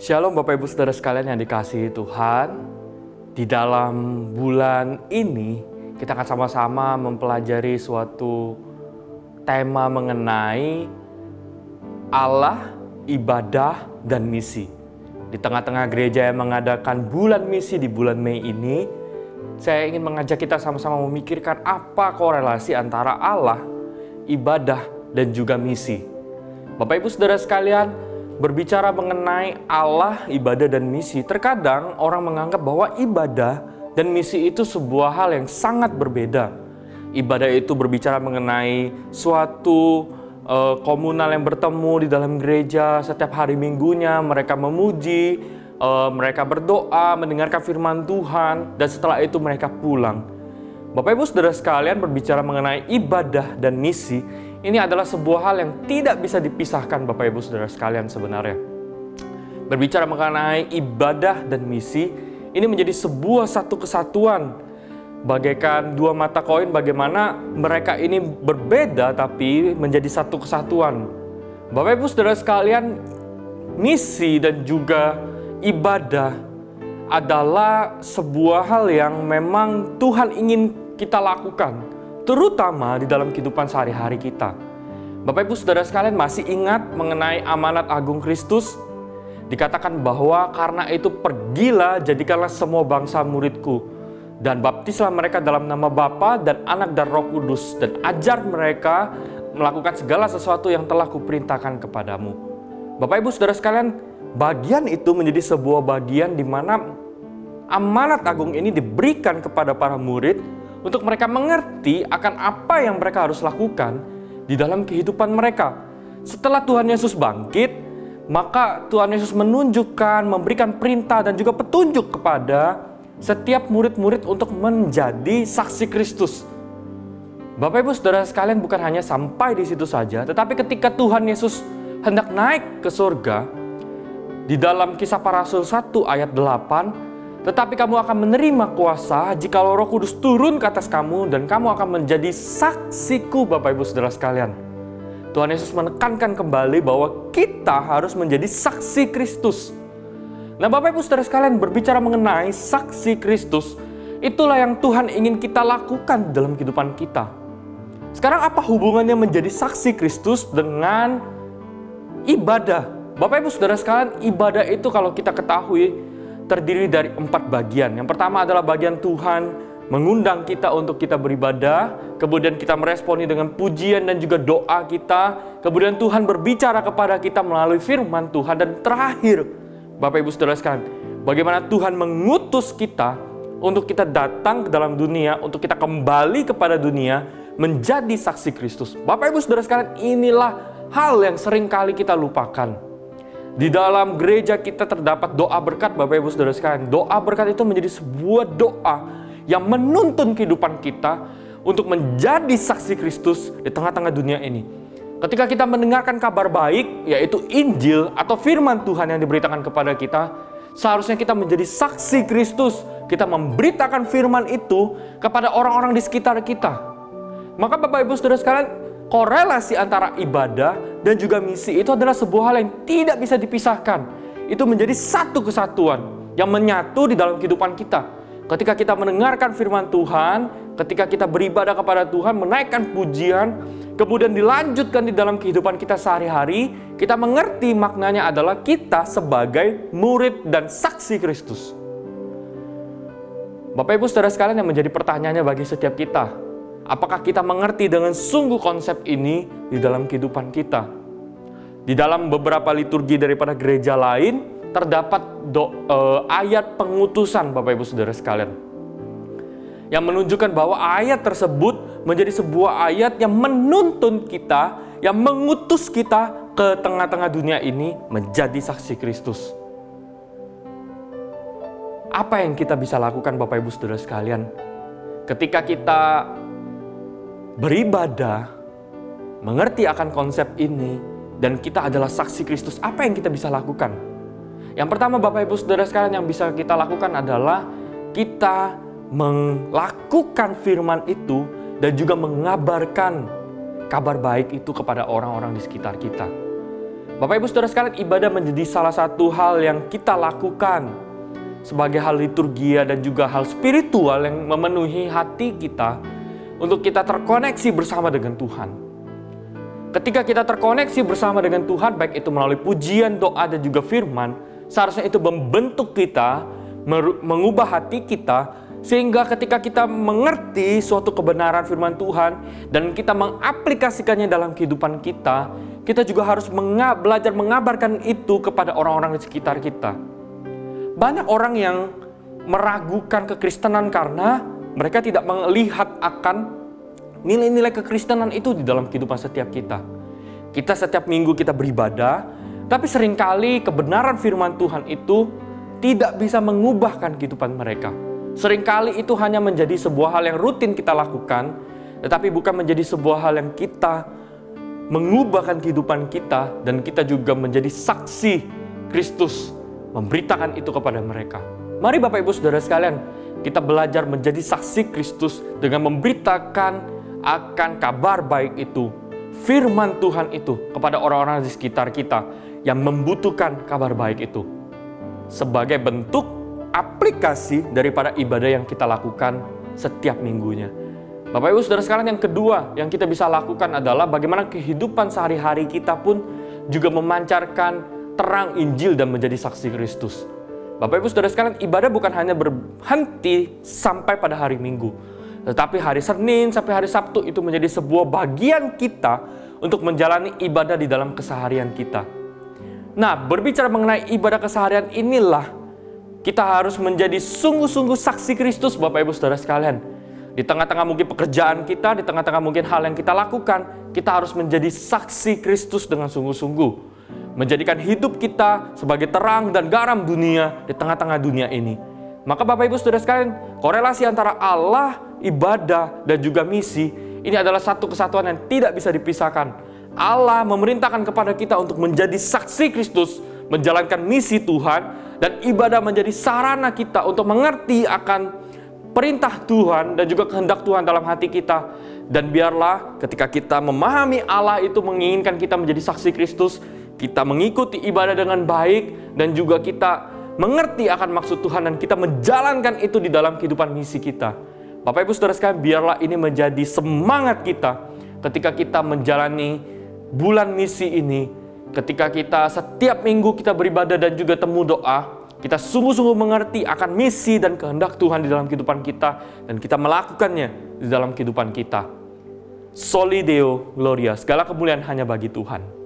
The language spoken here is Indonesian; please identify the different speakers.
Speaker 1: Shalom Bapak Ibu Saudara sekalian yang dikasihi Tuhan. Di dalam bulan ini kita akan sama-sama mempelajari suatu tema mengenai Allah, ibadah, dan misi. Di tengah-tengah gereja yang mengadakan bulan misi di bulan Mei ini, saya ingin mengajak kita sama-sama memikirkan apa korelasi antara Allah, ibadah, dan juga misi. Bapak Ibu Saudara sekalian, berbicara mengenai Allah, ibadah, dan misi, terkadang orang menganggap bahwa ibadah dan misi itu sebuah hal yang sangat berbeda. Ibadah itu berbicara mengenai suatu komunal yang bertemu di dalam gereja setiap hari minggunya, mereka memuji, mereka berdoa, mendengarkan firman Tuhan, dan setelah itu mereka pulang. Bapak Ibu Saudara sekalian, berbicara mengenai ibadah dan misi, ini adalah sebuah hal yang tidak bisa dipisahkan Bapak Ibu Saudara sekalian sebenarnya. Berbicara mengenai ibadah dan misi, ini menjadi sebuah satu kesatuan. Bagaikan dua mata koin, bagaimana mereka ini berbeda tapi menjadi satu kesatuan. Bapak Ibu Saudara sekalian, misi dan juga ibadah adalah sebuah hal yang memang Tuhan ingin kita lakukan, terutama di dalam kehidupan sehari-hari kita. Bapak Ibu Saudara sekalian masih ingat mengenai amanat agung Kristus? Dikatakan bahwa karena itu pergilah, jadikanlah semua bangsa muridku, dan baptislah mereka dalam nama Bapa dan Anak dan Roh Kudus, dan ajar mereka melakukan segala sesuatu yang telah kuperintahkan kepadamu. Bapak Ibu Saudara sekalian, bagian itu menjadi sebuah bagian di mana amanat agung ini diberikan kepada para murid untuk mereka mengerti akan apa yang mereka harus lakukan di dalam kehidupan mereka. Setelah Tuhan Yesus bangkit, maka Tuhan Yesus menunjukkan, memberikan perintah dan juga petunjuk kepada setiap murid-murid untuk menjadi saksi Kristus. Bapak Ibu Saudara sekalian, bukan hanya sampai di situ saja, tetapi ketika Tuhan Yesus hendak naik ke surga, di dalam Kisah Para Rasul 1 ayat 8, tetapi kamu akan menerima kuasa jikalau Roh Kudus turun ke atas kamu, dan kamu akan menjadi saksiku. Bapak Ibu Saudara sekalian, Tuhan Yesus menekankan kembali bahwa kita harus menjadi saksi Kristus. Nah Bapak Ibu Saudara sekalian, berbicara mengenai saksi Kristus, itulah yang Tuhan ingin kita lakukan dalam kehidupan kita. Sekarang apa hubungannya menjadi saksi Kristus dengan ibadah? Bapak Ibu Saudara sekalian, ibadah itu kalau kita ketahui terdiri dari 4 bagian. Yang pertama adalah bagian Tuhan mengundang kita untuk kita beribadah, kemudian kita meresponi dengan pujian dan juga doa kita, kemudian Tuhan berbicara kepada kita melalui firman Tuhan, dan terakhir Bapak Ibu Saudara sekalian, bagaimana Tuhan mengutus kita untuk kita datang ke dalam dunia, untuk kita kembali kepada dunia menjadi saksi Kristus. Bapak Ibu Saudara sekalian, inilah hal yang sering kali kita lupakan. Di dalam gereja kita terdapat doa berkat, Bapak Ibu Saudara sekalian. Doa berkat itu menjadi sebuah doa yang menuntun kehidupan kita untuk menjadi saksi Kristus di tengah-tengah dunia ini. Ketika kita mendengarkan kabar baik, yaitu Injil atau firman Tuhan yang diberitakan kepada kita, seharusnya kita menjadi saksi Kristus. Kita memberitakan firman itu kepada orang-orang di sekitar kita. Maka Bapak Ibu Saudara sekalian, korelasi antara ibadah dan juga misi itu adalah sebuah hal yang tidak bisa dipisahkan. Itu menjadi satu kesatuan yang menyatu di dalam kehidupan kita. Ketika kita mendengarkan firman Tuhan, ketika kita beribadah kepada Tuhan, menaikkan pujian, kemudian dilanjutkan di dalam kehidupan kita sehari-hari, kita mengerti maknanya adalah kita sebagai murid dan saksi Kristus. Bapak Ibu Saudara sekalian, yang menjadi pertanyaannya bagi setiap kita, apakah kita mengerti dengan sungguh konsep ini di dalam kehidupan kita? Di dalam beberapa liturgi daripada gereja lain, terdapat ayat pengutusan Bapak Ibu Saudara sekalian, yang menunjukkan bahwa ayat tersebut menjadi sebuah ayat yang menuntun kita, yang mengutus kita ke tengah-tengah dunia ini menjadi saksi Kristus. Apa yang kita bisa lakukan Bapak Ibu Saudara sekalian ketika kita beribadah, mengerti akan konsep ini, dan kita adalah saksi Kristus? Apa yang kita bisa lakukan? Yang pertama Bapak Ibu Saudara sekalian, yang bisa kita lakukan adalah kita melakukan firman itu dan juga mengabarkan kabar baik itu kepada orang-orang di sekitar kita. Bapak Ibu Saudara sekalian, ibadah menjadi salah satu hal yang kita lakukan sebagai hal liturgia dan juga hal spiritual yang memenuhi hati kita untuk kita terkoneksi bersama dengan Tuhan. Ketika kita terkoneksi bersama dengan Tuhan, baik itu melalui pujian, doa, dan juga firman, seharusnya itu membentuk kita, mengubah hati kita, sehingga ketika kita mengerti suatu kebenaran firman Tuhan dan kita mengaplikasikannya dalam kehidupan kita, kita juga harus belajar mengabarkan itu kepada orang-orang di sekitar kita. Banyak orang yang meragukan kekristenan karena mereka tidak melihat akan nilai-nilai kekristenan itu di dalam kehidupan setiap kita. Kita setiap minggu kita beribadah, tapi seringkali kebenaran firman Tuhan itu tidak bisa mengubahkan kehidupan mereka. Seringkali itu hanya menjadi sebuah hal yang rutin kita lakukan, tetapi bukan menjadi sebuah hal yang kita mengubahkan kehidupan kita, dan kita juga menjadi saksi Kristus, memberitakan itu kepada mereka. Mari Bapak Ibu Saudara sekalian, kita belajar menjadi saksi Kristus dengan memberitakan akan kabar baik itu, firman Tuhan itu kepada orang-orang di sekitar kita yang membutuhkan kabar baik itu. Sebagai bentuk aplikasi daripada ibadah yang kita lakukan setiap minggunya. Bapak Ibu Saudara sekalian, yang kedua yang kita bisa lakukan adalah bagaimana kehidupan sehari-hari kita pun juga memancarkan terang Injil dan menjadi saksi Kristus. Bapak Ibu Saudara sekalian, ibadah bukan hanya berhenti sampai pada hari Minggu, tetapi hari Senin sampai hari Sabtu itu menjadi sebuah bagian kita untuk menjalani ibadah di dalam keseharian kita. Nah, berbicara mengenai ibadah keseharian inilah kita harus menjadi sungguh-sungguh saksi Kristus, Bapak Ibu Saudara sekalian. Di tengah-tengah mungkin pekerjaan kita, di tengah-tengah mungkin hal yang kita lakukan, kita harus menjadi saksi Kristus dengan sungguh-sungguh. Menjadikan hidup kita sebagai terang dan garam dunia di tengah-tengah dunia ini. Maka Bapak Ibu Saudara sekalian, korelasi antara Allah, ibadah, dan juga misi, ini adalah satu kesatuan yang tidak bisa dipisahkan. Allah memerintahkan kepada kita untuk menjadi saksi Kristus, menjalankan misi Tuhan, dan ibadah menjadi sarana kita untuk mengerti akan perintah Tuhan dan juga kehendak Tuhan dalam hati kita. Dan biarlah ketika kita memahami Allah itu menginginkan kita menjadi saksi Kristus, kita mengikuti ibadah dengan baik dan juga kita mengerti akan maksud Tuhan dan kita menjalankan itu di dalam kehidupan misi kita. Bapak Ibu Saudara sekalian, biarlah ini menjadi semangat kita ketika kita menjalani bulan misi ini. Ketika kita setiap minggu kita beribadah dan juga temu doa, kita sungguh-sungguh mengerti akan misi dan kehendak Tuhan di dalam kehidupan kita dan kita melakukannya di dalam kehidupan kita. Soli Deo Gloria, segala kemuliaan hanya bagi Tuhan.